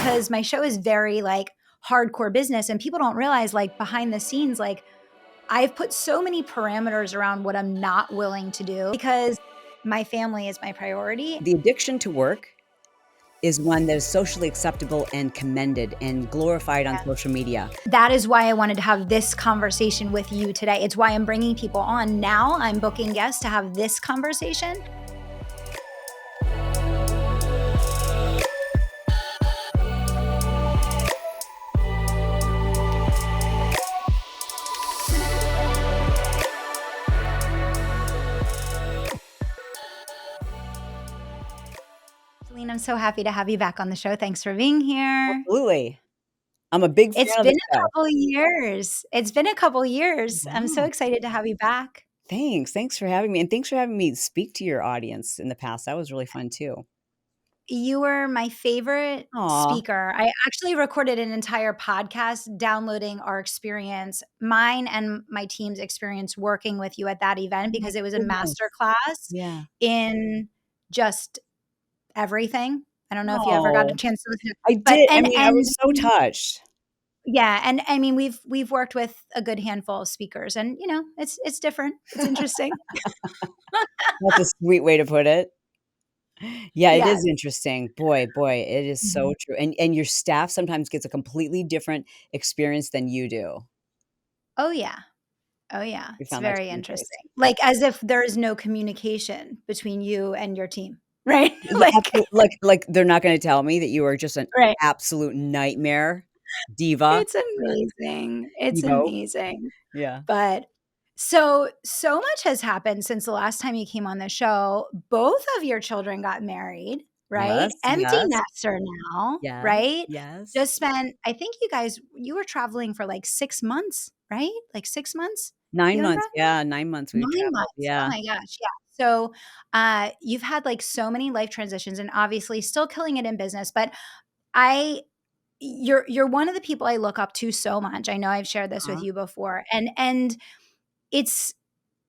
because my show is very like hardcore business, and people don't realize like behind the scenes, like I've put so many parameters around what I'm not willing to do because my family is my priority. The addiction to work is one that is socially acceptable and commended and glorified on social media. That is why I wanted to have this conversation with you today. It's why I'm bringing people on. Now I'm booking guests to have this conversation. Chalene, I'm so happy to have you back on the show. Thanks for being here. Absolutely. I'm a big fan It's of been the a show. couple years. It's been a couple years. I'm so Wow. excited to have you back. Thanks. Thanks for having me. And thanks for having me speak to your audience in the past. That was really fun too. You were my favorite Aw. speaker. I actually recorded an entire podcast downloading our experience, mine and my team's experience working with you at that event, Oh my because it was a goodness. master class Yeah. in just everything. I don't know if you ever got a Oh, chance to listen, I but did. I mean, I was so touched. yeah, and I mean we've worked with a good handful of speakers, and you know, it's different. It's interesting. That's a sweet way to put it. Yeah, it Yes. is interesting. Boy, it is so Mhm. true. And your staff sometimes gets a completely different experience than you do. Oh yeah. Oh yeah. We It's found that to very be the case. interesting. Like as if there is no communication between you and your team, right? Yeah, Like like they're not gonna tell me that you are just an right. absolute nightmare diva, It's amazing. It's divo. amazing. Yeah. But so much has happened since the last time you came on the show. Both of your children got married, right? Yes, Empty yes, nester now, yes, right? yes. Just spent, I think you were traveling for like 6 months, right? Like 6 months, 9 Bianca? months, yeah, 9 months we've 9 traveled, months. Oh yeah. my gosh, yeah. So, you've had, like, so many life transitions and obviously still killing it in business, but I you're one of the people I look up to so much. I know I've shared this with Uh-huh. you before, and it's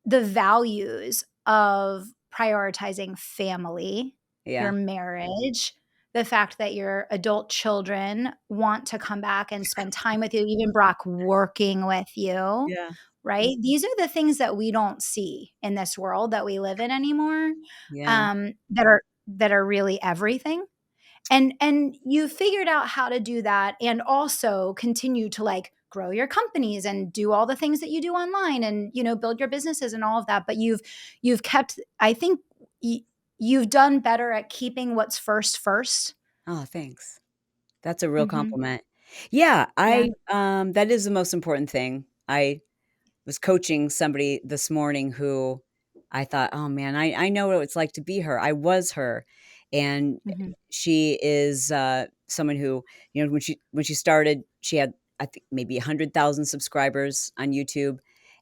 the values of prioritizing family, your Yeah, marriage, the fact that your adult children want to come back and spend time with you, even Brock working with you, yeah, right? These are the things that we don't see in this world that we live in anymore, yeah. that are really everything. And you figured out how to do that and also continue to like grow your companies and do all the things that you do online and you know build your businesses and all of that, but you've kept, I think you've done better at keeping what's first. Oh, thanks. That's a real Mhm. compliment. Yeah, Yeah. that is the most important thing. I was coaching somebody this morning who I thought, "Oh, man, I know what it's like to be her. I was her." And Mhm. she is, someone who, you know, when she started, she had, I think, maybe 100,000 subscribers on YouTube,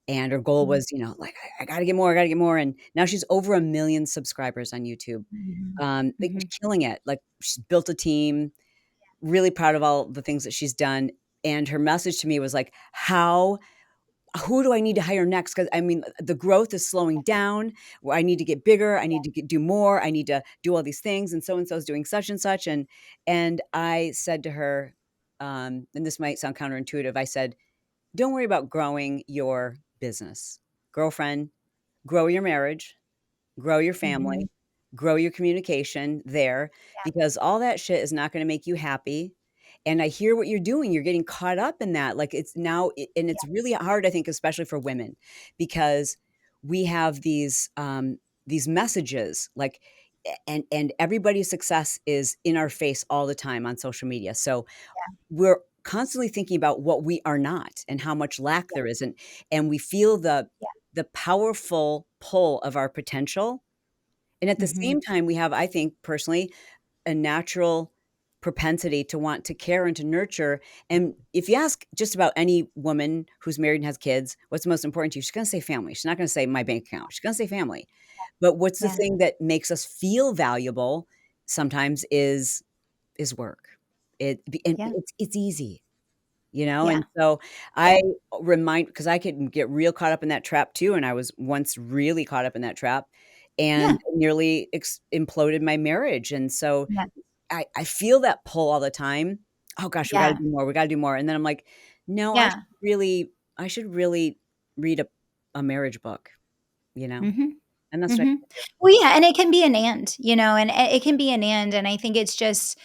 and her goal Mhm. was, you know, like, I gotta get more, I gotta get more," and now she's over 1,000,000 subscribers on YouTube. Mhm. Like, Mhm. killing it. Like, she's built a team, really proud of all the things that she's done, and her message to me was like, "How who do I need to hire next? Because I mean, the growth is slowing down. Well, I need to get bigger. I need to do more. I need to do all these things. And so is doing such and such." And I said to her, and this might sound counterintuitive. I said, "Don't worry about growing your business, girlfriend. Grow your marriage, grow your family, Mhm. grow your communication there, because all that shit is not going to make you happy. And I hear what you're doing. You're getting caught up in that. Like it's now, and it's really hard, I think, especially for women, because we have these messages like, and everybody's success is in our face all the time on social media. So we're constantly thinking about what we are not and how much lack there is, and we feel Yeah. the powerful pull of our potential, and at the Mhm. same time, we have, I think, personally, a natural propensity to want to care and to nurture. And if you ask just about any woman who's married and has kids, what's most important to you? She's gonna say family. She's not gonna say my bank account. She's gonna say family. But what's the Yeah. thing that makes us feel valuable sometimes is work. And Yeah. it's easy, you know? Yeah. And so Yeah. I remind, because I can get real caught up in that trap too, and I was once really caught up in that trap Yeah. and nearly imploded my marriage. And so Yeah. I feel that pull all the time. Oh gosh, we got to Yeah. do more. We got to do more. And then I'm like, no, Yeah. I should really read a marriage book, you know? Mhm. And that's what Mhm. Well, yeah, and it can be an and, and it can be an and I think it's just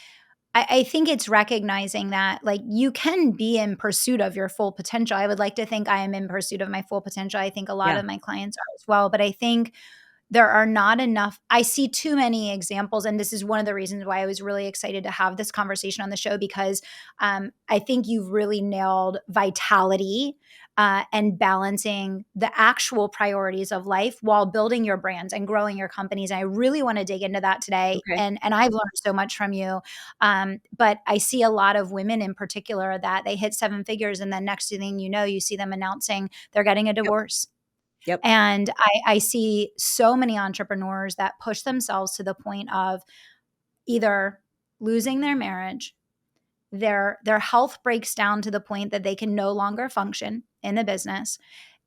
I think it's recognizing that, like, you can be in pursuit of your full potential. I would like to think I am in pursuit of my full potential. I think a lot yeah. of my clients are as well, but I think there are not enough I see too many examples, and this is one of the reasons why I was really excited to have this conversation on the show because, I think you've really nailed vitality, and balancing the actual priorities of life while building your brands and growing your companies, and I really wanna dig into that today, Okay. and I've learned so much from you, but I see a lot of women in particular that they hit 7 figures, and then next thing you know, you see them announcing they're getting a Yep. divorce. Yep. And I see so many entrepreneurs that push themselves to the point of either losing their marriage, their health breaks down to the point that they can no longer function in the business,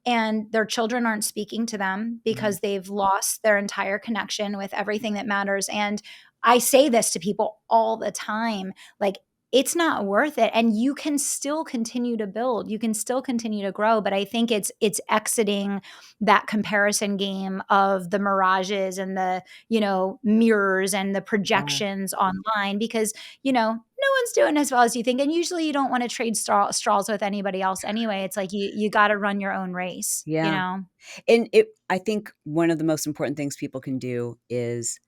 and their children aren't speaking to them Mhm. because they've lost their entire connection with everything that matters. And I say this to people all the time, like, it's not worth it, and you can still continue to build, you can still continue to grow, but I think it's exiting that comparison game of the mirages and the, mirrors and the Yeah. projections online because, no one's doing as well as you think, and usually you don't wanna trade straws with anybody else anyway. It's like you gotta run your own race, you Yeah. know? And I think one of the most important things people can do is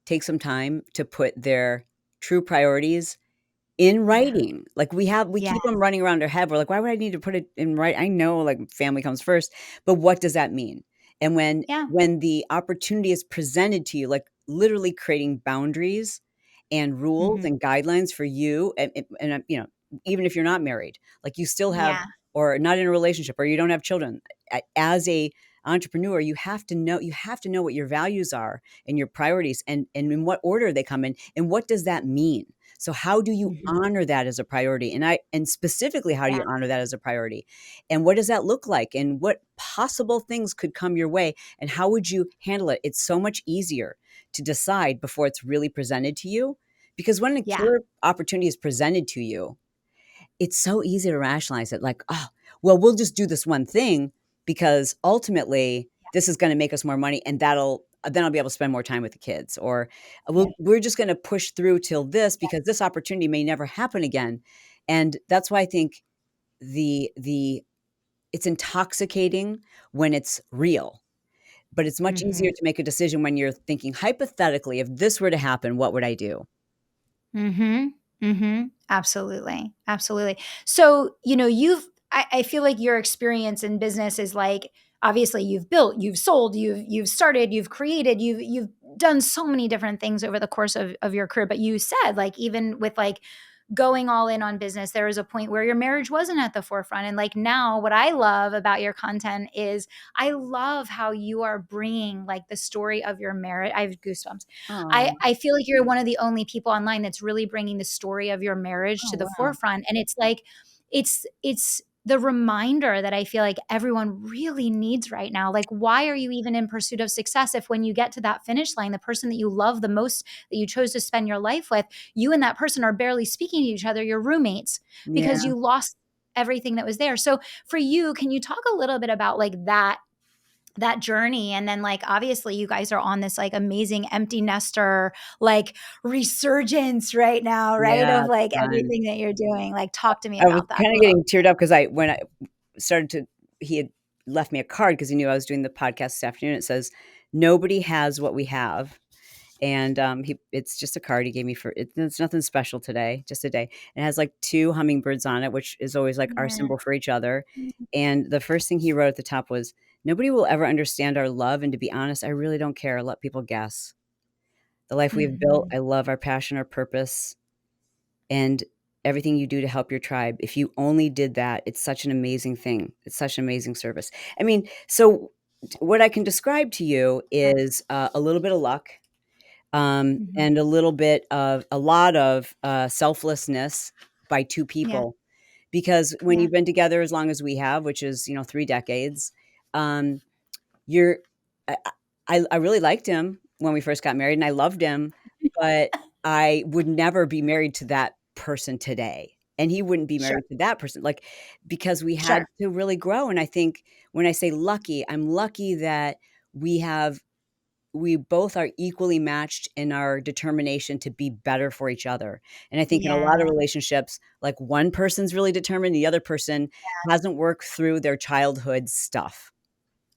take some time to put their true priorities in Yeah, writing. Like, we yeah, keep them running around our head. We're like, "Why would I need to put it in write?" I know, like, family comes first, but what does that mean? And yeah, when the opportunity is presented to you, like, literally creating boundaries and rules mhm, and guidelines for you, even if you're not married, like, you still have yeah, or not in a relationship or you don't have children, as a entrepreneur, you have to know what your values are and your priorities and in what order they come in, and what does that mean? So how do you mhm, honor that as a priority? And specifically, how do yeah, you honor that as a priority? And what does that look like? And what possible things could come your way? And how would you handle it? It's so much easier to decide before it's really presented to you. Because when a yeah, clear opportunity is presented to you, it's so easy to rationalize it like, oh, well, we'll just do this one thing because ultimately this is going to make us more money and then I'll be able to spend more time with the kids. Or yeah, we're just going to push through till this yeah, because this opportunity may never happen again. And that's why I think the it's intoxicating when it's real, but it's much easier mhm. to make a decision when you're thinking hypothetically, if this were to happen, what would I do? Mhm. Mhm. Absolutely. Absolutely. So, I feel like your experience in business is like obviously you've built, you've sold, you've started, you've created, you've done so many different things over the course of your career. But you said like even with like going all in on business, there was a point where your marriage wasn't at the forefront. And like now, what I love about your content is I love how you are bringing like the story of your marriage. I have goosebumps. I, Oh, I feel like you're one of the only people online that's really bringing the story of your marriage oh to the wow. forefront. And it's like, it's the reminder that I feel like everyone really needs right now. Like, why are you even in pursuit of success if when you get to that finish line, the person that you love the most, that you chose to spend your life with, you and that person are barely speaking to each other, you're roommates because Yeah. you lost everything that was there. So for you, can you talk a little bit about like that journey and then like obviously you guys are on this like amazing empty nester like resurgence right now, right? Yeah, Of it's like fun. everything that you're doing. Like talk to me I was about that a kinda little. getting teared up because I when I started to he had left me a card because he knew I was doing the podcast this afternoon. It says, "Nobody has what we have." And, he it's just a card he gave me for it's nothing special today, just a day. It has, like, 2 hummingbirds on it, which is always, like, our Yeah. symbol for each other. And the first thing he wrote at the top was, "Nobody will ever understand our love, and to be honest, I really don't care. Let people guess. The life we have built, Mhm. I love our passion, our purpose." And everything you do to help your tribe. If you only did that, it's such an amazing thing. It's such an amazing service. I mean, so what I can describe to you Yeah. is a little bit of luck, Mhm. and a lot of selflessness by two Yeah. people. Because when Yeah. you've been together as long as we have, which is 3 decades, um, you're I really liked him when we first got married, and I loved him, but I would never be married to that person today, and he wouldn't be Sure. married to that person, like, because we had Sure. to really grow, and I think when I say lucky, I'm lucky that we have we both are equally matched in our determination to be better for each other. And I think in a lot of Yeah. relationships, like one person's really determined, the other person hasn't worked through their childhood stuff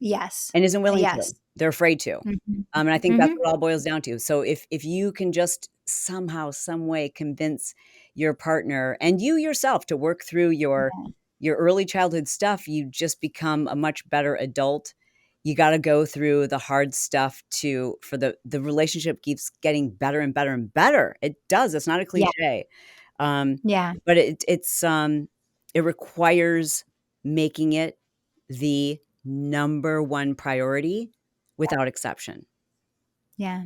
Yes. and isn't willing to. Yes. They're afraid to. Mhm. And I think that's Mhm. what it all boils down to. So if you can just somehow, some way convince your partner and you yourself to work through Yeah. your early childhood stuff, you just become a much better adult. You got to go through the hard stuff to for the relationship keeps getting better and better and better. It does. It's not a Yeah. cliche. Um, Yeah. but it requires making it the number one priority without exception. Yeah.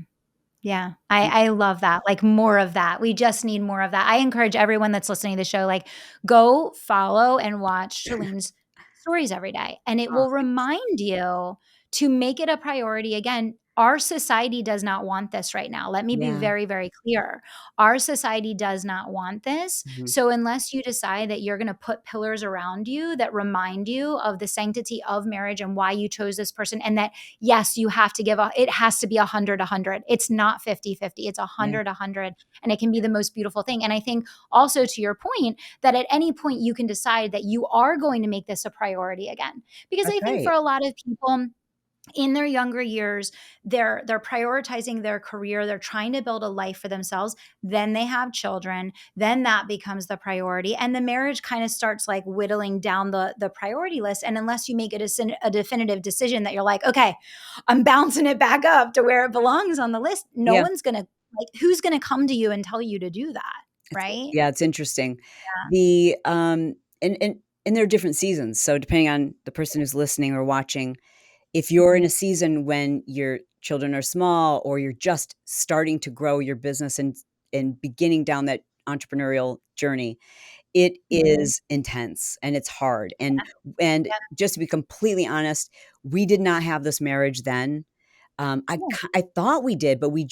Yeah, I love that, like, more of that. We just need more of that. I encourage everyone that's listening to the show, like, go follow and watch Chalene's stories every day, and it Oh, will remind you to make it a priority. Again, our society does not want this right now. Let me be yeah. very, very clear. Our society does not want this, Mhm. so unless you decide that you're gonna put pillars around you that remind you of the sanctity of marriage and why you chose this person, and that yes, you have to give it has to be 100, 100. It's not 50, 50. It's Yeah, 100, 100. And it can be the most beautiful thing. And I think also to your point that at any point you can decide that you are going to make this a priority again. Because that's I think for right. a lot of people, in their younger years, they're prioritizing their career, they're trying to build a life for themselves, then they have children, then that becomes the priority, and the marriage kind of starts like whittling down the priority list. And unless you make a definitive decision that you're like, okay, I'm bouncing it back up to where it belongs on the list, no Yeah, one's gonna, like, who's gonna come to you and tell you to do that, it's right? yeah, it's interesting. The, and there are different seasons, so depending on the person who's listening or watching, if you're in Mhm. a season when your children are small or you're just starting to grow your business and beginning down that entrepreneurial journey, it Mhm. is intense and it's hard, Yeah. and Yeah. just to be completely honest, we did not have this marriage then. Yeah. I thought we did, but we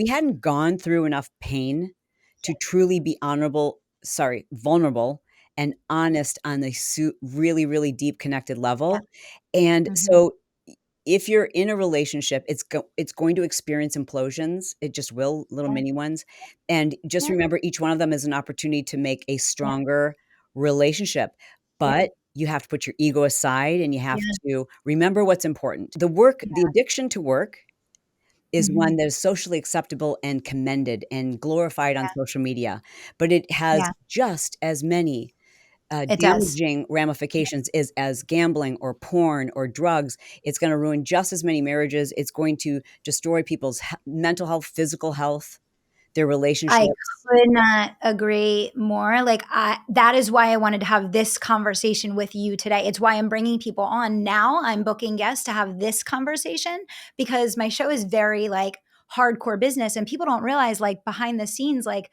hadn't gone through enough pain to truly be vulnerable and honest on a really, really deep connected Yeah. level, and Mhm. so if you're in a relationship, it's going to experience implosions. It just will, little Yeah. mini ones, and just Yeah. remember each one of them is an opportunity to make a Yeah. stronger relationship, Yeah. but you have to put your ego aside, and you have Yeah. to remember what's important. The Yeah. addiction to work is Mhm. one that is socially acceptable and commended and glorified on Yeah. social media, but it has Yeah. just as many It does. damaging ramifications is as gambling or porn or drugs. It's going to ruin just as many marriages. It's going to destroy people's mental health, physical health, their I relationships. could not agree more. Like, I that is why I wanted to have this conversation with you today. It's why I'm bringing people on now. I'm booking guests to have this conversation because my show is very, like, hardcore business, and people don't realize, like, behind the scenes, like,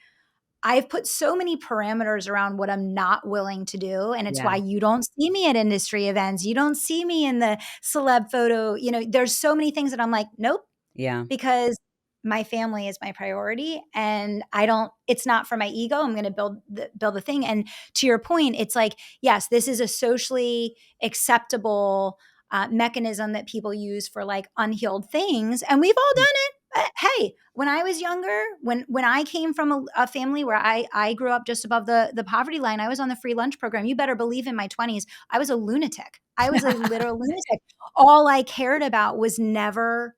I've put so many parameters around what I'm not willing to do, and it's Yeah, why you don't see me at industry events. You don't see me in the celeb photo, there's so many things that I'm like, "Nope, yeah, because my family is my priority, and I don't it's not for my ego. I'm going to build the thing." And to your point, it's like, yes, this is a socially acceptable mechanism that people use for like unhealed things, and we've all mm, done it. Hey, when I was younger, when I came from a family where I grew up just above the poverty line, I was on the free lunch program. You better believe in my 20s, I was a lunatic. I was a literal lunatic. All I cared about was never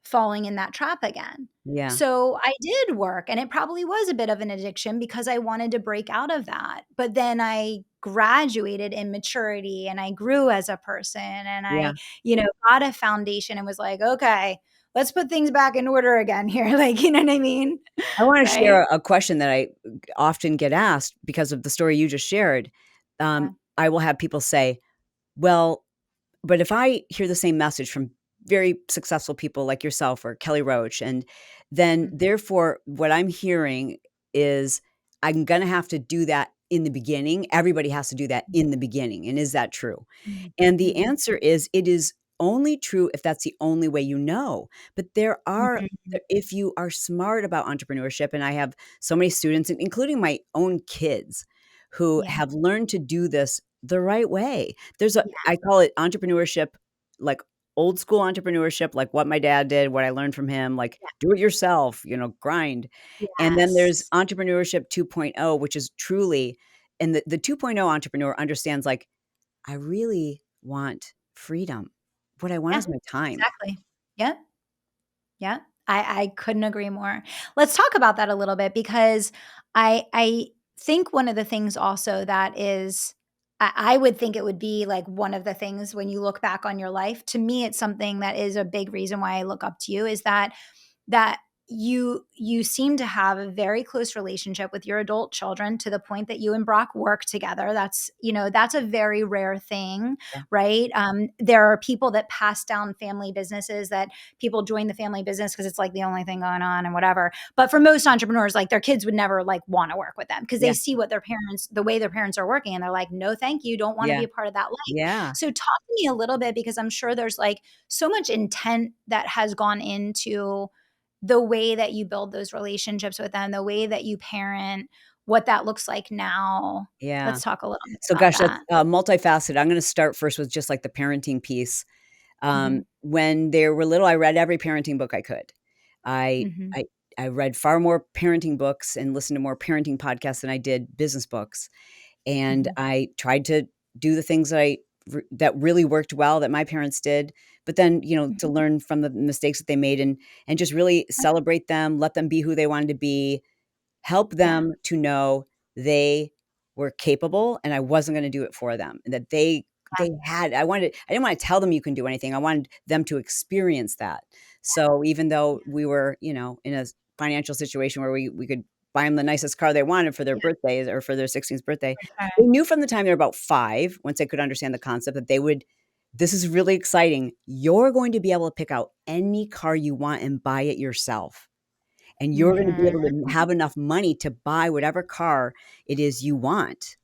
falling in that trap again. yeah, So I did work, and it probably was a bit of an addiction because I wanted to break out of that. But then I graduated in maturity, and I grew as a person, and yeah. got a foundation and was like, okay, let's put things back in order again here. Like, you know what I mean? I want to Right? share a question that I often get asked because of the story you just shared. Yeah. I will have people say, well, but if I hear the same message from very successful people like yourself or Kelly Roach, and then Mhm. therefore what I'm hearing is I'm gonna have to do that in the beginning. Everybody has to do that in the beginning. And is that true? Mhm. And the Mhm. answer is it is only true if that's the only way you know. But there are, Mhm. if you are smart about entrepreneurship, and I have so many students, including my own kids, who Yeah. have learned to do this the right way. There's a, Yeah. I call it entrepreneurship, like old school entrepreneurship, like what my dad did, what I learned from him, like Yeah. do it yourself, grind. And then there's Yes. entrepreneurship 2.0, which is truly, and the 2.0 entrepreneur understands like, I really want freedom. What I want Yeah. is my time. Exactly. Yep. Yeah, I couldn't agree more. Let's talk about that a little bit because I think one of the things also that is I would think it would be like one of the things when you look back on your life. To me, it's something that is a big reason why I look up to you is that you seem to have a very close relationship with your adult children to the point that you and Brock work together. That's a very rare thing, Yeah. right? There are people that pass down family businesses that people join the family business because it's like the only thing going on and whatever. But for most entrepreneurs, like their kids would never like want to work with them because they Yeah. see what the way their parents are working, and they're like, no, thank you, don't want to Yeah. be a part of that life. Yeah. So talk to me a little bit because I'm sure there's like so much intent that has gone into the way that you build those relationships with them, the way that you parent, what that looks like now. Yeah. Let's talk a little bit So about gosh, that's that. multifaceted. I'm going to start first with just like the parenting piece. Mhm, When they were little, I read every parenting book I could. I mhm, I I read far more parenting books and listened to more parenting podcasts than I did business books. And mhm, I tried to do the things that really worked well that my parents did, but then, to mhm. learn from the mistakes that they made, and just really celebrate them, let them be who they wanted to be, help Yeah, them to know they were capable and I wasn't gonna do it for them, and that they had I didn't wanna tell them you can do anything, I wanted them to experience that. So even though we were, in a financial situation where we could buy them the nicest car they wanted for their yeah, birthdays or for their 16th birthday, for they sure. knew from the time they were about 5, once they could understand the concept, that they would, "This is really exciting. You're going to be able to pick out any car you want and buy it yourself." And you're gonna be Mhm, able to have enough money to buy whatever car it is you want.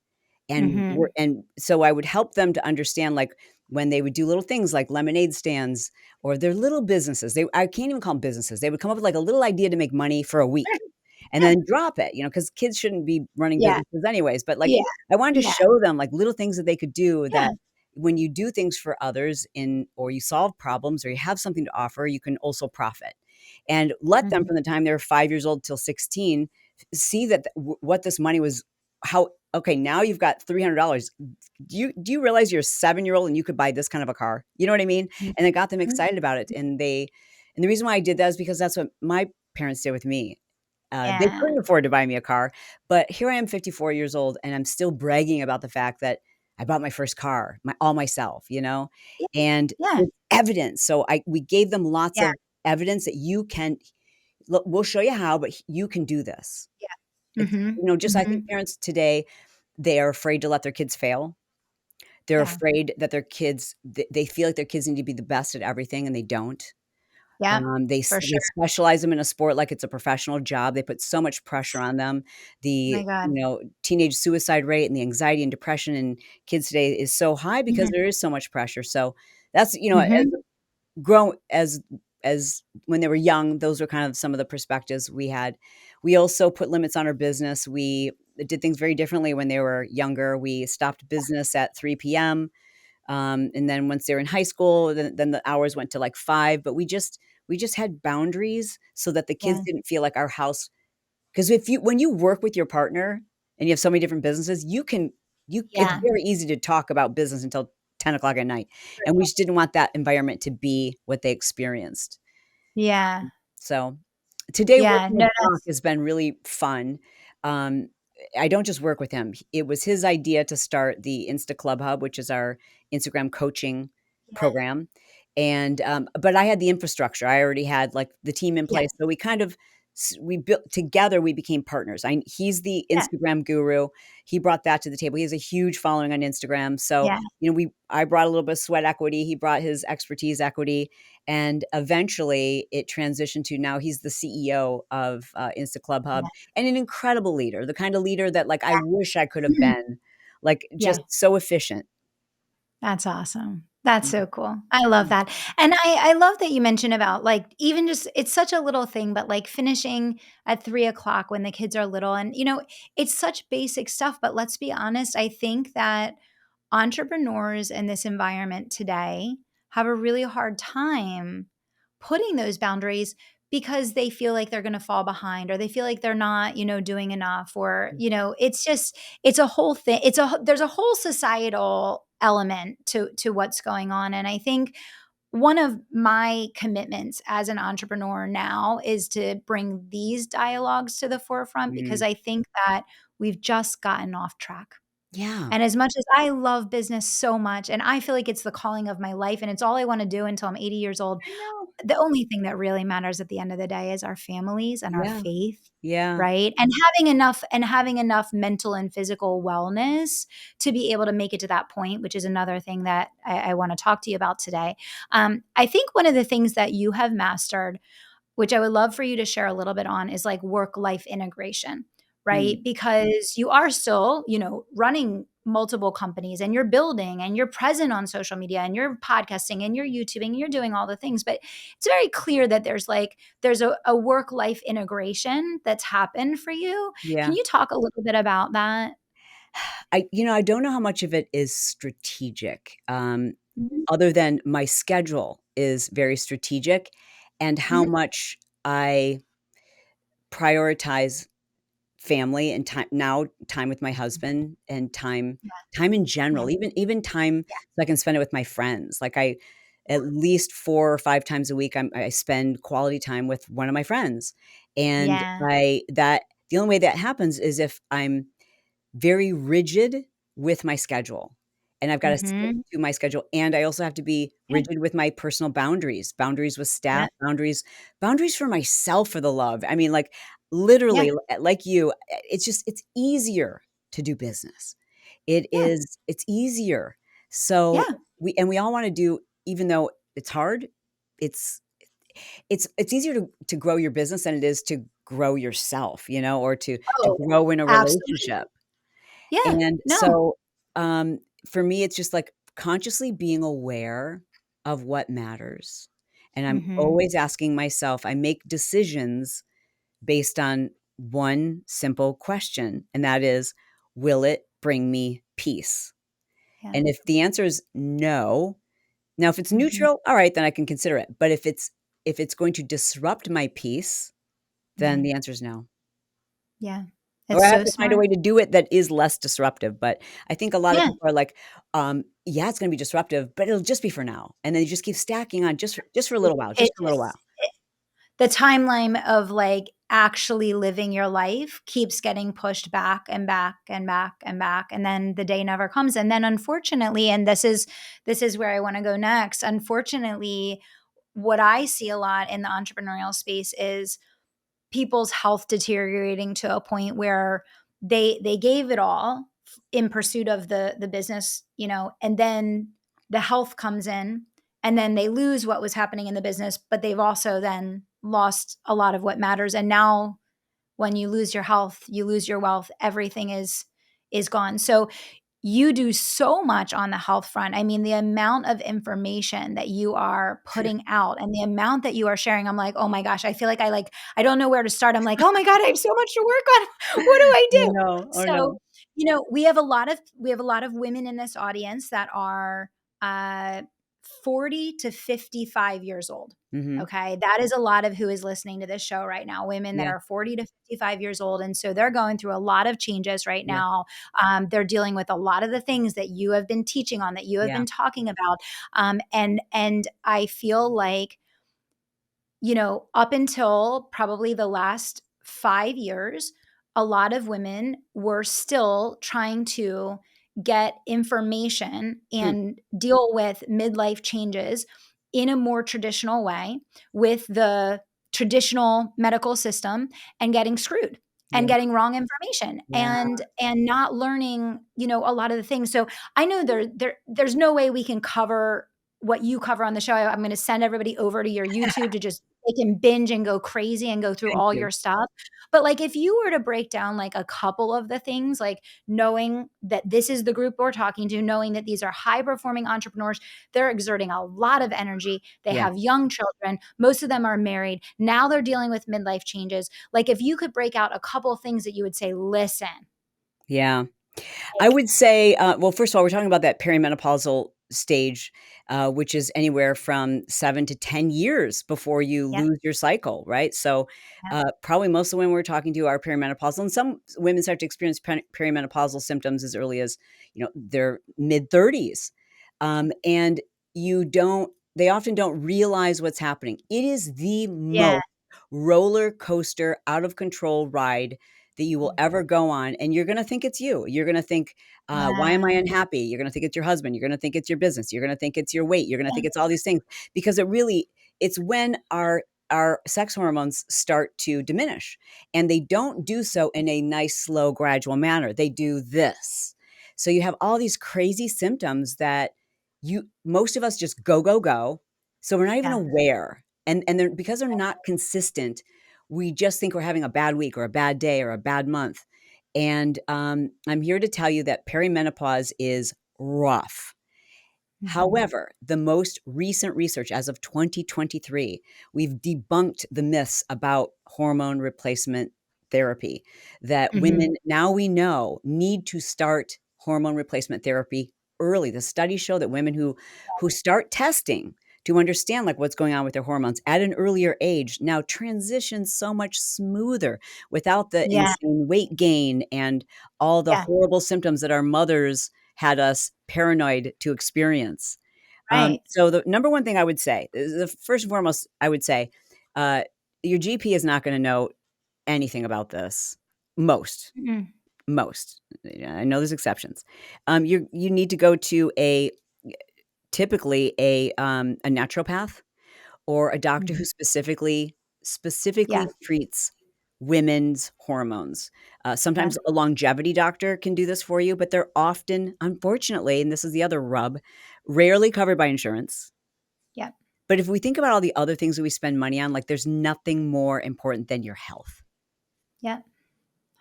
mhm. And so I would help them to understand, like, when they would do little things like lemonade stands or their little businesses. I can't even call them businesses. They would come up with, like, a little idea to make money for a week and Yeah, then drop it, because kids shouldn't be running yeah, businesses anyways, but, like, yeah, I wanted to yeah, show them, like, little things that they could do, yeah. that when you do things for others or you solve problems or you have something to offer, you can also profit. And let them Mhm. from the time they're 5 years old till 16 see that what this money was, how, okay, now you've got $300. Do you realize you're a 7-year-old and you could buy this kind of a car? You know what I mean? Mhm. And it got them Mhm. excited about it, and the reason why I did that is because that's what my parents did with me. They Yeah. couldn't afford to buy me a car, but here I am 54 years old, and I'm still bragging about the fact that I bought my first car, all myself, Yeah, and yeah, with evidence. So we gave them lots yeah, of evidence that you can, look, we'll show you how, but you can do this. yeah. It's, Mhm, just, I think mhm. parents today, they are afraid to let their kids fail. They're Yeah, afraid that they feel like their kids need to be the best at everything, and they don't. yeah, for They sure. specialize them in a sport like it's a professional job. They put so much pressure on them. My The, God. teenage suicide rate and the anxiety and depression in kids today is so high because Mhm, there is so much pressure. So that's, as mhm. grown as when they were young, those were kind of some of the perspectives we had. We also put limits on our business. We did things very differently when they were younger. We stopped business at 3 p.m. And then once they're in high school, then the hours went to like 5. But we just had boundaries so that the kids Yeah, didn't feel like our house. Because if you when you work with your partner and you have so many different businesses, it's yeah, very easy to talk about business until 10 o'clock at night. for And we sure. just didn't want that environment to be what they experienced. Yeah, So, today yeah, working no, with Brock that's has been really fun. Um, I don't just work with him. It was his idea to start the Insta Club Hub, which is our Instagram coaching yeah, program. And, but I had the infrastructure. I already had like the team in yeah, place. So we kind of, we built together, we became partners. He's the yeah, Instagram guru. He brought that to the table. He has a huge following on Instagram. So, yeah, I brought a little bit of sweat equity. He brought his expertise equity, and eventually it transitioned to now he's the CEO of Insta Club Hub, yeah, and an incredible leader, the kind of leader that I yeah. wish I could have Mhm. been, like Yeah, just so efficient. that's awesome. That's so cool. I love that. And I love that you mentioned about, like, even just it's such a little thing, but, like, finishing at 3 o'clock when the kids are little and, it's such basic stuff, but let's be honest, I think that entrepreneurs in this environment today have a really hard time putting those boundaries because they feel like they're going to fall behind or they feel like they're not, doing enough or, it's just it's a whole thing. There's a whole societal element to what's going on and I think one of my commitments as an entrepreneur now is to bring these dialogues to the forefront because Mm. I think that we've just gotten off track. Yeah. And as much as I love business so much, and I feel like it's the calling of my life, and it's all I wanna do until I'm 80 years old, I know. the only thing that really matters at the end of the day is our families and our Yeah. faith, Yeah. right? And having enough mental and physical wellness to be able to make it to that point, which is another thing that I wanna talk to you about today. I think one of the things that you have mastered which I would love for you to share a little bit on is like work life integration, right? Mm. Because you are still, running multiple companies and you're building and you're present on social media and you're podcasting and you're YouTubing, and you're doing all the things. But it's very clear that there's a work life integration that's happened for you. Can Yeah. you talk a little bit about that? I don't know how much of it is strategic, Mhm. other than my schedule is very strategic and how Mhm. much I prioritize family and time with my husband and time in Yeah. general, even time Yeah. so I can spend it with my friends. Like, I at least 4 or 5 times a week, I spend quality time with one of my friends, and Yeah. I that the only way that happens is if I'm very rigid with my schedule, and I've gotta stick Mhm. to my schedule, and I also have to be Yeah. rigid with my personal boundaries with Yeah. staff, boundaries for myself, for the love. I mean, like, Yeah. literally, like you, it's easier to do business. Yeah. It's easier. So, Yeah. we all wanna do even though it's hard, it's it's easier to grow your business than it is to grow yourself, or to Oh, grow in a absolutely. relationship. Yeah. And No. so, for me, it's just like consciously being aware of what matters. And I'm Mhm. always asking myself, I make decisions based on one simple question, and that is, will it bring me peace? Yeah. And if the answer is no, now if it's Mhm. neutral, all right, then I can consider it. But if it's going to disrupt my peace, then Mhm. the answer is no. Yeah. Or It's I have so to find a smart. way to do it that is less disruptive, but I think a lot of Yeah. people are like, "Yeah, it's gonna be disruptive, but it'll just be for now," and then you just keep stacking on just for a little while, It just for a little just while. the timeline of, like, actually living your life keeps getting pushed back and back and back and back, and then the day never comes, and then unfortunately and this is where I wanna go next, unfortunately, what I see a lot in the entrepreneurial space is people's health deteriorating to a point where they gave it all in pursuit of the business, and then the health comes in and then they lose what was happening in the business, but they've also then lost a lot of what matters. And now when you lose your health, you lose your wealth, everything is gone. So you do so much on the health front. I mean, the amount of information that you are putting out and the amount that you are sharing, I'm like, "Oh my gosh, I feel like I don't know where to start." I'm like, "Oh my god, I have so much to work on. What do I Oh, do?" no. Oh, So, no. we have a lot of women in this audience that are uh 40 to 55 years old. Mhm. Okay? That is a lot of who is listening to this show right now, women that Yeah, are 40 to 55 years old, and so they're going through a lot of changes right yeah, now. They're dealing with a lot of the things that you have been teaching on, that you have yeah. been talking about, and I feel like up until probably the last 5 years, a lot of women were still trying to get information Hmm. and deal with midlife changes in a more traditional way with the traditional medical system and getting screwed and Yeah, getting wrong information yeah. and not learning a lot of the things. So I know there's no way we can cover what you cover on the show. I'm going to send everybody over to your YouTube to just they can binge and go crazy and go through Thank all you. your stuff. But like if you were to break down like a couple of the things, like knowing that this is the group we're talking to, knowing that these are high performing entrepreneurs, they're exerting a lot of energy, they Yeah. have young children, most of them are married, now they're dealing with midlife changes. Like if you could break out a couple of things that you would say, listen, Yeah. I like, would say, well, first of all, we're talking about that perimenopausal stage, which is anywhere from 7 to 10 years before you yep, lose your cycle, right? So, yep, probably most of the women we're talking to are perimenopausal, and some women start to experience perimenopausal symptoms as early as, their mid-30s. And they often don't realize what's happening. It is the yeah, most roller coaster, out of control ride that you will ever go on, and you're gonna think it's you. You're gonna think, "Why am yeah, I unhappy?" You're gonna think it's your husband. You're gonna think it's your business. You're gonna think it's your weight. You're gonna think it's all these things because it's when our sex hormones start to diminish, and they don't do so in a nice, slow, gradual manner. They do this. So you have all these crazy symptoms that most of us just go, go, go. So we're not even yeah, aware, and they're because they're not consistent, we just think we're having a bad week or a bad day or a bad month. And I'm here to tell you that perimenopause is rough. mhm, However, the most recent research as of 2023, we've debunked the myths about hormone replacement therapy that mhm, women now we know need to start hormone replacement therapy early. The studies show that women who start testing to understand like what's going on with their hormones at an earlier age now transition so much smoother without the yeah, insane weight gain and all the yeah, horrible symptoms that our mothers had us paranoid to experience. right, So the number one thing I would say is the first and foremost, I would say, uh, your GP is not going to know anything about this. Most, mhm, most. Yeah, I know there's exceptions. You need to go to typically a naturopath or a doctor who mhm, specifically yeah, treats women's hormones. yeah, Sometimes a longevity doctor can do this for you, but they're often, unfortunately, and this is the other rub, rarely covered by insurance. yeah, But if we think about all the other things that we spend money on, like there's nothing more important than your health. yeah,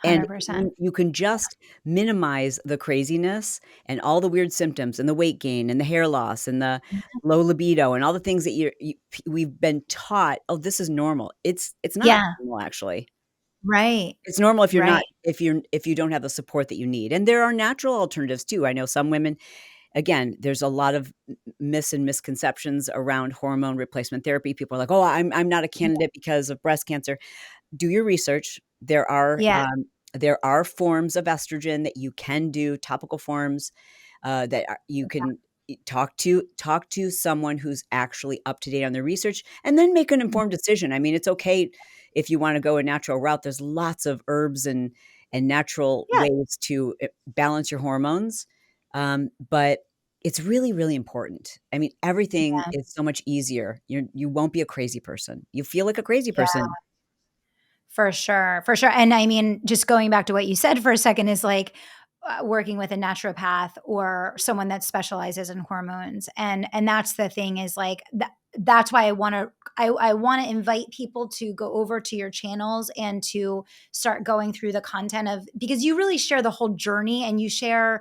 And 100%. you can just minimize the craziness and all the weird symptoms and the weight gain and the hair loss and the low libido and all the things that we've been taught, "Oh, this is normal." It's not Yeah, normal, actually. right, It's normal right, if you don't have the support that you need, and there are natural alternatives too. I know some women again, there's a lot of myths and misconceptions around hormone replacement therapy. People are like, "Oh, I'm not a candidate because of breast cancer." Do your research. yeah, There are forms of estrogen that you can do, topical forms, you can talk to someone who's actually up to date on their research, and then make an informed decision. I mean, it's okay if you wanna go a natural route. There's lots of herbs and natural yeah, ways to, balance your hormones, but it's really, really important. I mean, everything yeah, is so much easier. You won't be a crazy person. You feel like a crazy yeah. person. For sure, for sure, and I mean, just going back to what you said for a second is like, working with a naturopath or someone that specializes in hormones, and that's the thing is like, that's why I wanna invite people to go over to your channels and to start going through the content of because you really share the whole journey and you share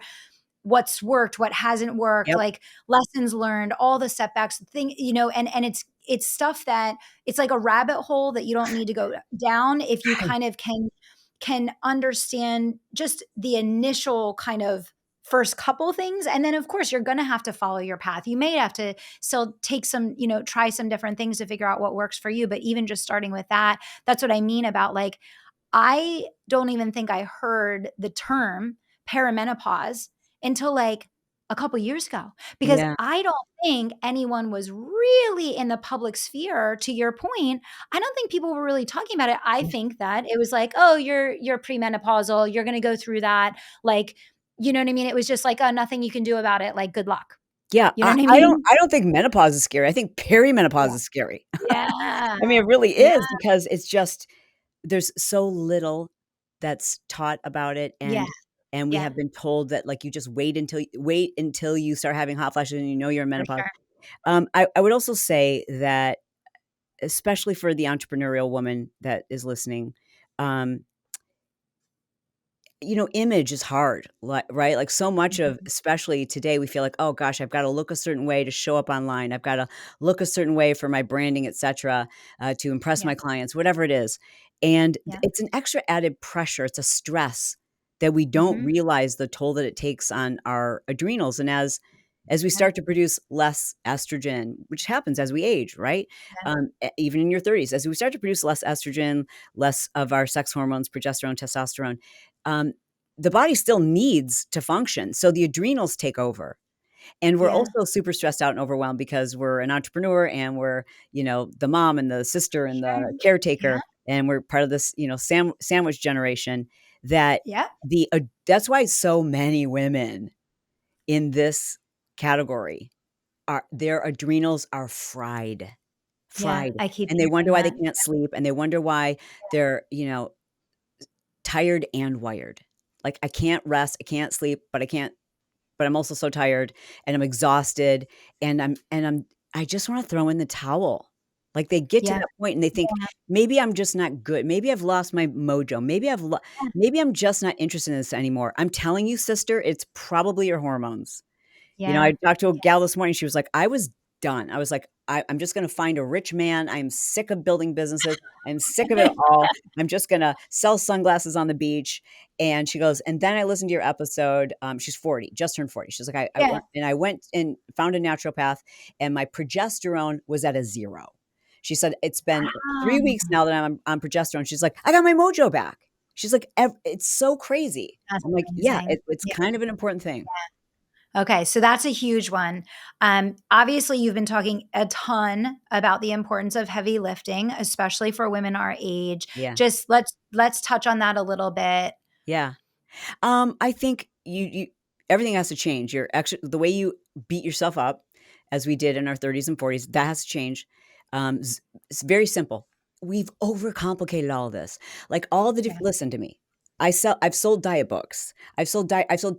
what's worked, what hasn't worked, Yep. like lessons learned, all the setbacks, and it's stuff that it's like a rabbit hole that you don't need to go down if you kind of can understand just the initial kind of first couple things and then of course you're going to have to follow your path. You may have to still take some, try some different things to figure out what works for you, but even just starting with that, that's what I mean about like I don't even think I heard the term perimenopause until like a couple years ago because Yeah. I don't think anyone was really in the public sphere to your point. I don't think people were really talking about it. I think that it was like, "Oh, you're premenopausal, you're going to go through that." Like, you know what I mean? It was just like, "Oh, nothing you can do about it. Like, good luck." Yeah, You know what I mean? I don't think menopause is scary. I think perimenopause Yeah. is scary. Yeah. I mean, it really Yeah. is because it's just there's so little that's taught about it, Yeah. and we Yeah. have been told that, like, you just wait until you start having hot flashes and you know you're in For menopause. sure. I would also say that, especially for the entrepreneurial woman that is listening, um, image is hard, right? Like so much of, Mhm. especially today, we feel like, oh gosh, I've got to look a certain way to show up online. I've got to look a certain way for my branding, etc., to impress Yeah, my clients, whatever it is. And yeah. it's an extra added pressure. It's a stress that we don't Mhm. realize the toll that it takes on our adrenals. And as we Yeah, start to produce less estrogen, which happens as we age, right? yeah, Even in your 30s, as we start to produce less estrogen, less of our sex hormones, progesterone, testosterone, um, the body still needs to function. So the adrenals take over. And we're yeah. also super stressed out and overwhelmed because we're an entrepreneur and we're, the mom and the sister and Sure. the Yeah, caretaker. And we're part of this, sandwich generation that yeah, that's why so many women in this category their adrenals are yeah. fried. I keep And they wonder hearing why they that. can't sleep. And they wonder why they're, tired and wired. Like, I can't rest, I can't sleep, but I'm also so tired and I'm exhausted I just wanna throw in the towel. Like, they get to Yeah, that point and they think, yeah, "Maybe I'm just not good. Maybe I've lost my mojo. Maybe I'm just not interested in this anymore." I'm telling you, sister, it's probably your hormones. yeah, I talked to a gal this morning, she was like, "I was done." I was like, I'm just gonna find a rich man. I'm sick of building businesses. I'm sick of it all. I'm just gonna sell sunglasses on the beach." And she goes, "And then I listened to your episode." She's 40, just turned 40. She's like, yeah. I went and found a naturopath, and my progesterone was at a 0." She said, "It's been 3 weeks Wow. now that I'm on progesterone." She's like, "I got my mojo back." She's like, "It's so crazy." That's I'm like, "Yeah, amazing. it's Yeah. kind of an important thing." Okay, so that's a huge one. Obviously, you've been talking a ton about the importance of heavy lifting, especially for women our age. Yeah. Just let's touch on that a little bit. Yeah. I think you everything has to change. Your actually the way you beat yourself up, as we did in our 30s and 40s, that has to change. It's very simple. We've overcomplicated all of this. Like all the Yeah. listen to me. I've sold diet books. I've sold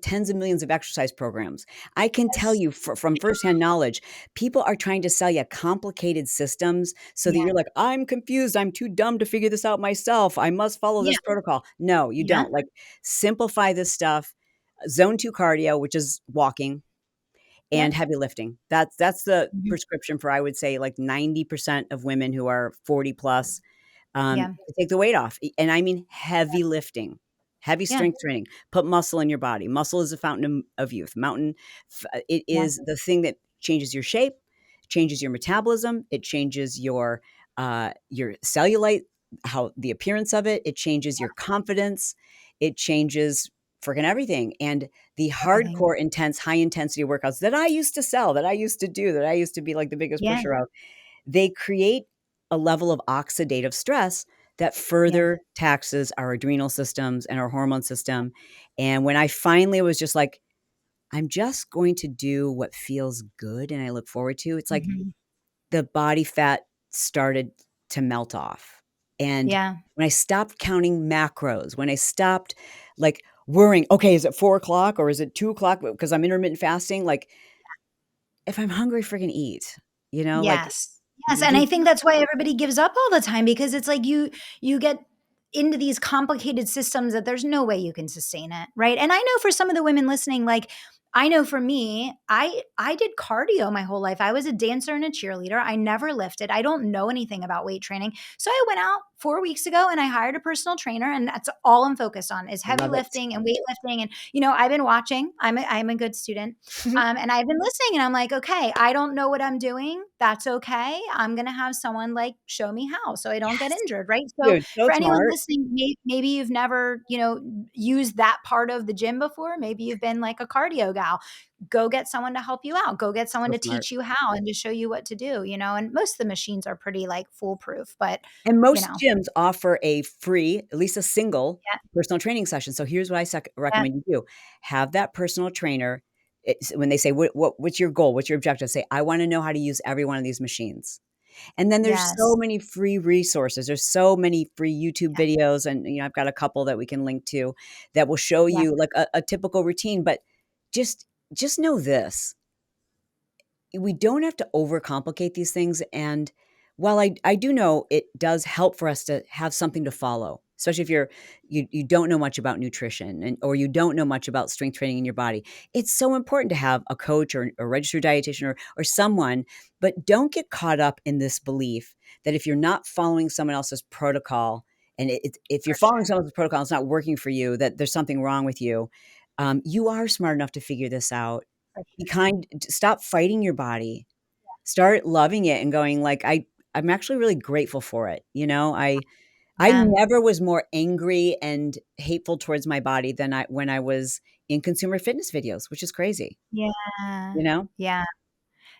tens of millions of exercise programs. I can tell Yes. you from firsthand knowledge, people are trying to sell you complicated systems so that Yeah. you're like, I'm confused. I'm too dumb to figure this out myself. I must follow Yeah. this protocol. No, you Yeah. don't. Like, simplify this stuff. Zone 2 cardio, which is walking, Yeah. and heavy lifting. That's the Mhm. prescription for, I would say, like 90% of women who are 40 plus, Yeah. to take the weight off, and I mean heavy lifting, heavy Yeah. strength training, put muscle in your body. Muscle is a fountain of youth. It Yeah. is the thing that changes your shape, changes your metabolism, it changes your cellulite, how the appearance of it, it changes your confidence, it changes freaking everything. And the Everything. hardcore, intense, high intensity workouts that I used to sell, that I used to do, that I used to be like the biggest Yeah. pusher of, they create a level of oxidative stress that Yeah. further taxes our adrenal systems and our hormone system. And when I finally was just like, I'm just going to do what feels good and I look forward to, it's like Mhm. the body fat started to melt off. And Yeah. when I stopped counting macros, when I stopped like worrying, okay, is it 4 o'clock or is it 2 o'clock? Because I'm intermittent fasting. Like, if I'm hungry, freaking eat, like, Yes. Yes, and I think that's why everybody gives up all the time because it's like you get into these complicated systems that there's no way you can sustain it, right? And I know for some of the women listening, like I know for me, I did cardio my whole life. I was a dancer and a cheerleader. I never lifted. I don't know anything about weight training. So I went out 4 weeks ago and I hired a personal trainer and that's all I'm focused on is heavy love it. lifting and weightlifting and I've been watching. I'm a good student. And I've been listening and I'm like, okay, I don't know what I'm doing. That's okay. I'm going to have someone like show me how so I don't get Yes, injured. Right. So dude, so for anyone smart. listening, maybe you've never, used that part of the gym before. Maybe you've been like a cardio gal. Go get someone to help you out. Go get someone So to smart. teach you how and to show you what to do, and most of the machines are pretty like foolproof, but And you most know, gyms offer a free, at least a single yeah, personal training session. So here's what I yeah, recommend you do. Have that personal trainer. When they say, what's your goal? What's your objective? Say, I want to know how to use every one of these machines. And then there's so yes, many free resources. There's so many free YouTube yeah, videos. And, I've got a couple that we can link to that will show yeah, you like a typical routine. But just, just know this, we don't have to overcomplicate these things. And while I do know it does help for us to have something to follow, especially if you don't know much about nutrition or you don't know much about strength training in your body. It's so important to have a coach or a registered dietitian or someone, but don't get caught up in this belief that if you're not following someone else's protocol and if you're For following sure. someone else's protocol, it's not working for you, that there's something wrong with you. You are smart enough to figure this out. For Be sure. kind. Stop fighting your body. Start loving it and going like, I'm actually really grateful for it. I Yeah. never was more angry and hateful towards my body than when I was in consumer fitness videos, which is crazy, Yeah. you know? Yeah.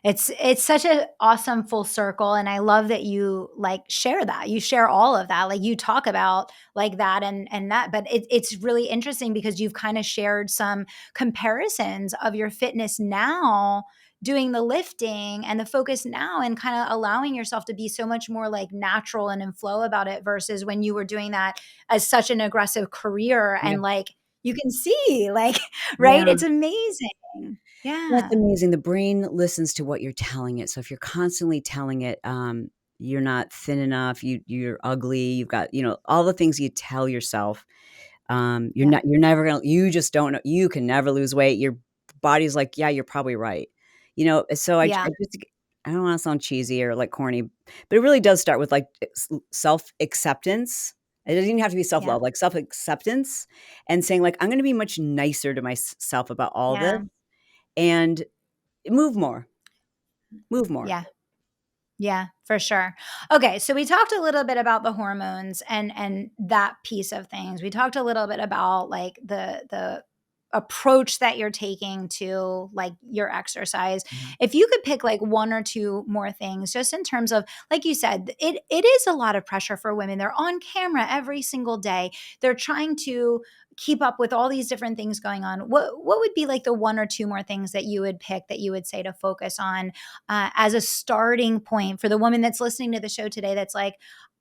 It's such a awesome full circle, and I love that you, like, share that. You share all of that, like, you talk about, like, that and that, but it's really interesting because you've kinda shared some comparisons of your fitness now, doing the lifting and the focus now and kinda allowing yourself to be so much more, like, natural and in flow about it versus when you were doing that as such an aggressive career Yeah. and, like, you can see, like, right? Yeah. It's amazing. That's Yeah. amazing. The brain listens to what you're telling it. So if you're constantly telling it, you're not thin enough, you're ugly, you've got, all the things you tell yourself. Yeah. You're never gonna you just don't know you can never lose weight. Your body's like, "Yeah, you're probably right." So Yeah. I just I don't wanna sound cheesy or, like, corny, but it really does start with, like, self-acceptance. It doesn't even have to be Yeah. self-love, like, self-acceptance and saying, like, "I'm gonna be much nicer to myself about all this, Yeah. and move more, move more." Yeah. Yeah, for sure. Okay, so we talked a little bit about the hormones and that piece of things. We talked a little bit about like the approach that you're taking to like your exercise. Mhm. If you could pick like one or two more things just in terms of like you said, it is a lot of pressure for women. They're on camera every single day. They're trying to keep up with all these different things going on. What would be like the one or two more things that you would pick that you would say to focus on as a starting point for the woman that's listening to the show today that's like,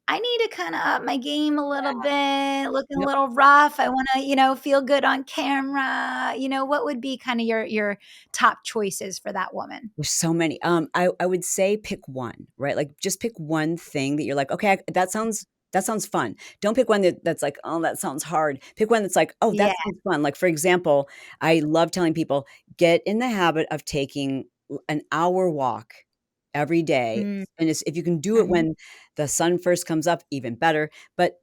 I need to kind of up my game a little bit, looking a Yep. little rough. I want to, feel good on camera. What would be kind of your top choices for that woman? There's so many. I would say pick one, right? Like, just pick one thing that you're like, "Okay, that sounds fun." Don't pick one that's like, "Oh, that sounds hard." Pick one that's like, "Oh, that Yeah. sounds fun." Like, for example, I love telling people, "Get in the habit of taking an hour walk every day." Mm, And if you can do it mhm. when the sun first comes up, even better. But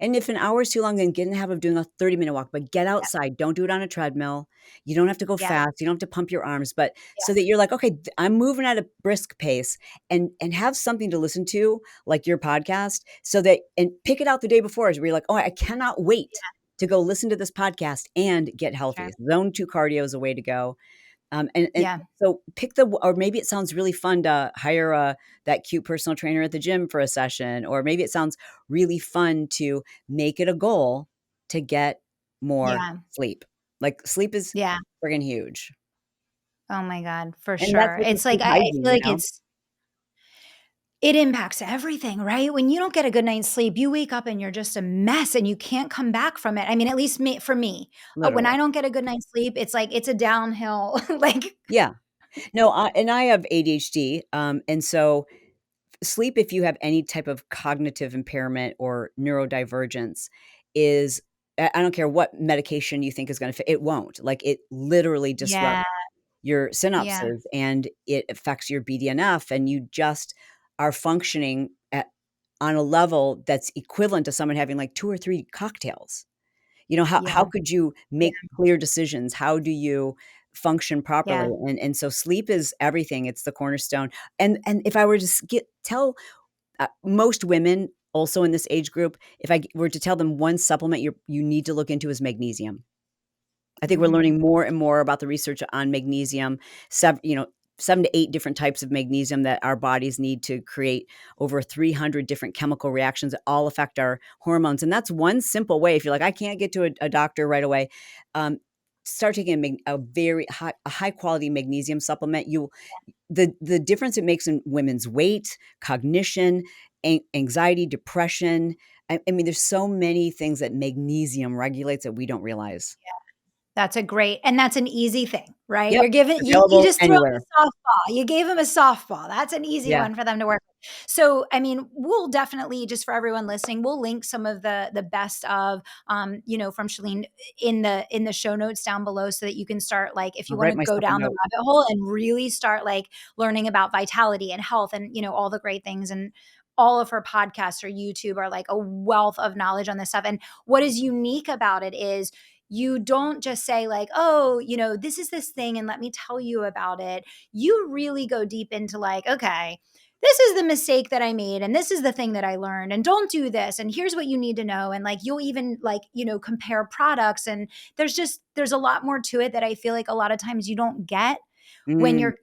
and if an hour is too long, then get in the habit of doing a 30-minute walk, but get Yeah. outside. Don't do it on a treadmill. You don't have to go Yeah. fast. You don't have to pump your arms, but Yeah. so that you're like, "Okay, I'm moving at a brisk pace," and have something to listen to, like your podcast, so that and pick it out the day before as where you're like, "Oh, I cannot wait to go listen to this podcast and get healthy." Sure. Zone 2 cardio is a way to go. And Yeah. so pick or maybe it sounds really fun to hire that cute personal trainer at the gym for a session, or maybe it sounds really fun to make it a goal to get more Yeah. sleep. Like, sleep is Yeah. friggin' huge, Oh my God. For and that's sure. with your It's like sleep I hygiene, feel like it impacts everything, right? When you don't get a good night's sleep, you wake up and you're just a mess and you can't come back from it. I mean, at least for me, when Literally. I don't get a good night's sleep, it's like it's a downhill, like Yeah. No, I have ADHD, and so sleep, if you have any type of cognitive impairment or neurodivergence, is I don't care what medication you think is gonna fit, it won't. Like, it literally disrupts yeah, your yeah, synapses, and it affects your BDNF, and you just are functioning on a level that's equivalent to someone having, like, 2 or 3 cocktails. How yeah, could you yeah, make clear decisions? How do you function properly? yeah, And so sleep is everything. It's the cornerstone. And if I were to tell most women also in this age group, if I were to tell them one supplement you need to look into is magnesium. I think we're mhm, learning more and more about the research on magnesium, 7 to 8 different types of magnesium that our bodies need to create over 300 different chemical reactions that all affect our hormones. And that's one simple way. If you're like, I can't get to a doctor right away, um, start taking a very high quality magnesium supplement. The difference it makes in women's weight, cognition, anxiety, depression. I mean, there's so many things that magnesium regulates that we don't realize. that's a great and that's an easy thing, right? Yep, You're giving you available just throw 'em anywhere. a softball. You gave them a softball. That's an easy Yeah, one for them to work with. So, I mean, we'll definitely, just for everyone listening, we'll link some of the best of, from Chalene in the show notes down below, so that you can start, like, if you I'll want write to go myself a down the note. rabbit hole and really start like learning about vitality and health and all the great things. And all of her podcasts or YouTube are like a wealth of knowledge on this stuff. And what is unique about it is you don't just say like, oh, this is this thing and let me tell you about it. You really go deep into like, okay, this is the mistake that I made and this is the thing that I learned, and don't do this, and here's what you need to know. And like, you'll even like, compare products, and there's a lot more to it that I feel like a lot of times you don't get when Mm, you're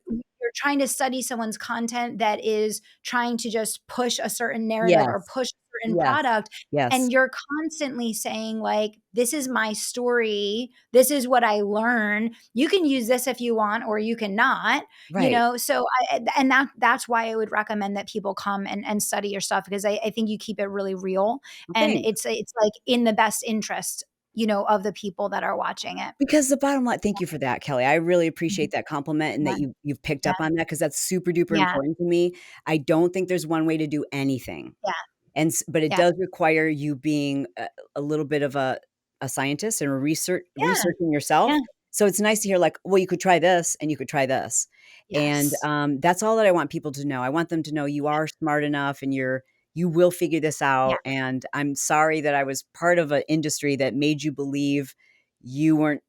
trying to study someone's content that is trying to just push a certain narrative or yes, push a certain yes, product. yes, And you're constantly saying like, this is my story, this is what I learned, you can use this if you want or you cannot. right. So and that's why I would recommend that people come and study your stuff, because I think you keep it really real, Well, and thanks. it's like in the best interest, of the people that are watching it. Because the bottom line, thank you for that, Kelly. I really appreciate Mhm. that compliment and that Yeah, you've picked yeah, up on that because that's super duper yeah, important to me. I don't think there's one way to do anything. yeah, But it yeah, does require you being a little bit of a scientist and yeah, researching yourself. yeah. So it's nice to hear like, well, you could try this and you could try this. And, Yes. that's all that I want people to know. I want them to know you are smart enough and you will figure this Yeah. out, and I'm sorry that I was part of an industry that made you believe you weren't,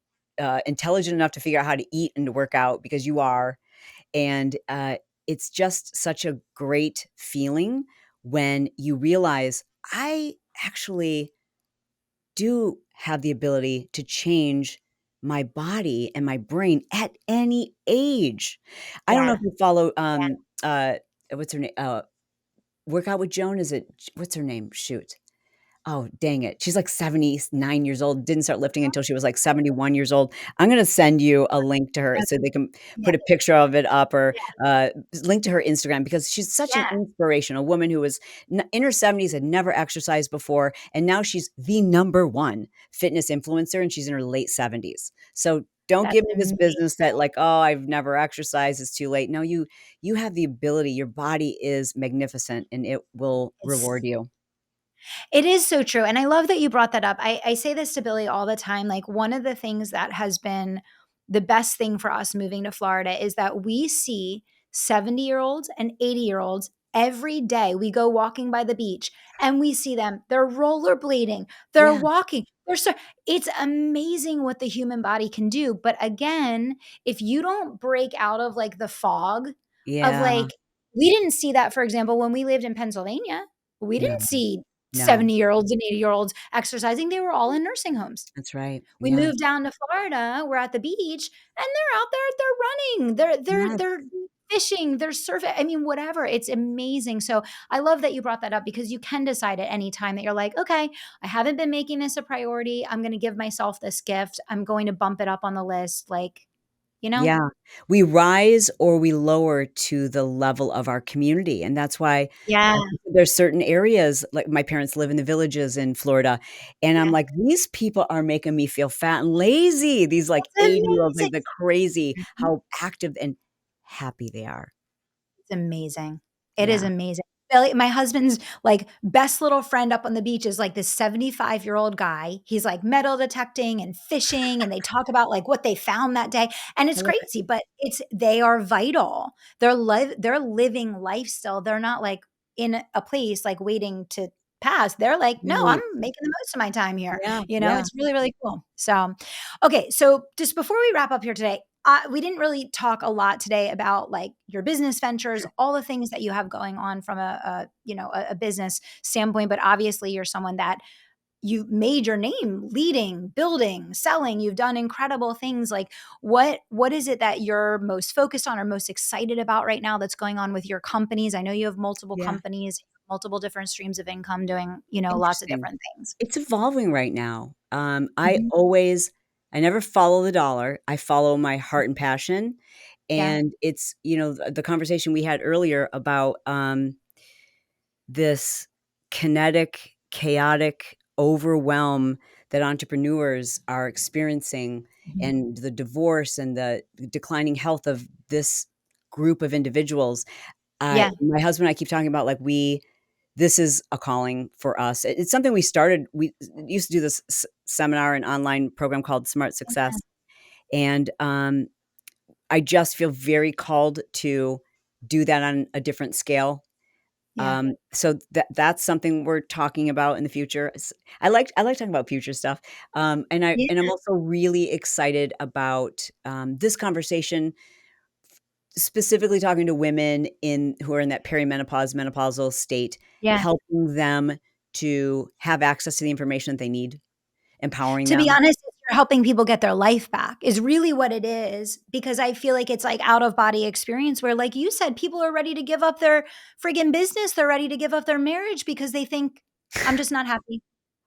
intelligent enough to figure out how to eat and to work out because you are. And, it's just such a great feeling when you realize, I actually do have the ability to change my body and my brain at any age. I don't know Yeah. if you follow, Yeah. what's her name? Workout with Joan? Is it what's her name? Shoot. Oh, dang it. She's like 79 years old, didn't start lifting until she was like 71 years old. I'm gonna send you a link to her Yeah. so they can Yeah. put a picture of it up, or, Yeah. link to her Instagram because she's such an Yeah. inspiration, a woman who was in her 70s, had never exercised before, and now she's the number 1 fitness influencer, and she's in her late 70s. So don't That's give me this business amazing. that like, "Oh, I've never exercised, it's too late." No, you have the ability, your body is magnificent, and it will It's reward you. It is so true, and I love that you brought that up. I say this to Billy all the time, like, one of the things that has been the best thing for us moving to Florida is that we see 70-year-olds and 80-year-olds every day. We go walking by the beach, and we see them. They're rollerblading, they're Yeah, walking, it's amazing what the human body can do, but again, if you don't break out of, like, the fog of, yeah. like, we didn't see that, for example, when we lived in Pennsylvania. We No, didn't see no, 70-year-olds and 80-year-olds exercising, they were all in nursing homes. that's right. We Yeah. moved down to Florida, we're at the beach, and they're out there, they're running, Yes. they're fishing, they're surfing, I mean, whatever, it's amazing. So, I love that you brought that up, because you can decide at any time that you're like, "Okay, I haven't been making this a priority, I'm gonna give myself this gift, I'm going to bump it up on the list," like, you know? Yeah. We rise or we lower to the level of our community, and that's why, Yeah, there's certain areas like my parents live in the villages in Florida, and I'm yeah, like, "These people are making me feel fat and lazy." These, like, it's 80-year-olds, amazing. like, the crazy Mhm. how active and happy they are. It's amazing. It is Yeah. amazing. Billy, my husband's, like, best little friend up on the beach is, like, this 75-year-old guy. He's, like, metal detecting and fishing, and they talk about, like, what they found that day, and I it's love it. crazy, but they are vital. They're living life still. They're not, like, in a place, like, waiting to pass. They're like, "No, I'm Right. making the most of my time here." Yeah, yeah, It's really, really cool. So, okay, so just before we wrap up here today, we didn't really talk a lot today about like your business ventures, sure. all the things that you have going on from a business standpoint. But obviously, you're someone that you made your name leading, building, selling. You've done incredible things. Like, what is it that you're most focused on or most excited about right now that's going on with your companies? I know you have multiple Yeah. companies, multiple different streams of income, doing lots of Interesting. different things. It's evolving right now. Mhm. I never follow the dollar. I follow my heart and passion. Yeah. And it's, the conversation we had earlier about this kinetic, chaotic overwhelm that entrepreneurs are experiencing, Mhm. and the divorce and the declining health of this group of individuals. Yeah. My husband and I keep talking about like this is a calling for us. It's something we started. We used to do this seminar and online program called Smart Yeah. Success, and I just feel very called to do that on a different scale. Yeah. So that's something we're talking about in the future. I like talking about future stuff, Yeah. and I'm also really excited about this conversation, specifically talking to women in who are in that perimenopause, menopausal state, Yeah. helping them to have access to the information that they need, empowering To be them. honest, you're helping people get their life back is really what it is, because I feel like it's like out of body experience where, like you said, people are ready to give up their friggin' business. They're ready to give up their marriage because they think, I'm just not happy.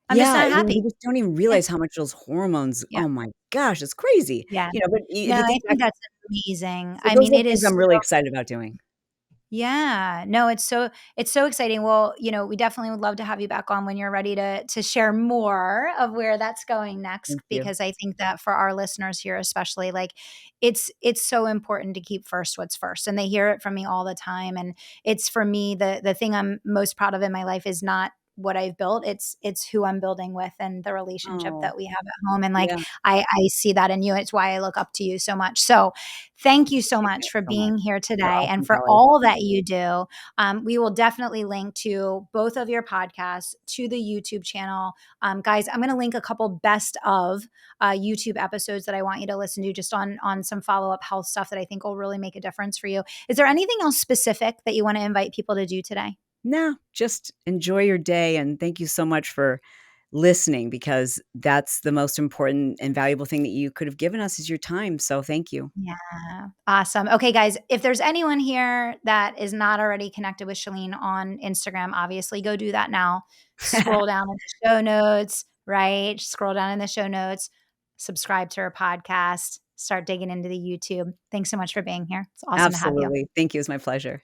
I'm just Yeah, not and they happy. just don't even Yeah. realize how much those hormones, Yeah. oh my gosh, it's crazy. Yeah. But No, if you I think back, think that's amazing. so I those mean, are it things is I'm really excited about doing. yeah. No, it's so exciting. Well, we definitely would love to have you back on when you're ready to share more of where that's going next, Thank you. because I think that for our listeners here especially, like it's so important to keep first what's first. And they hear it from me all the time, and it's for me the thing I'm most proud of in my life is not what I've built. It's who I'm building with and the relationship Oh, that we have at home, and like yeah, I see that in you. It's why I look up to you so much. So thank you so appreciate much that for so much. being here You're today and awesome, for Kelly. all that you do. We will definitely link to both of your podcasts, to the YouTube channel. Guys, I'm going to link a couple best of YouTube episodes that I want you to listen to, just on some follow up health stuff that I think will really make a difference for you. Is there anything else specific that you want to invite people to do today? No, just enjoy your day, and thank you so much for listening, because that's the most important and valuable thing that you could have given us is your time. So thank you. Yeah. Awesome. Okay, guys, if there's anyone here that is not already connected with Chalene on Instagram, obviously go do that now. Scroll down in the show notes, right? Scroll down in the show notes, subscribe to her podcast, start digging into the YouTube. Thanks so much for being here. It's awesome to have you. Absolutely. Thank you. It's my pleasure.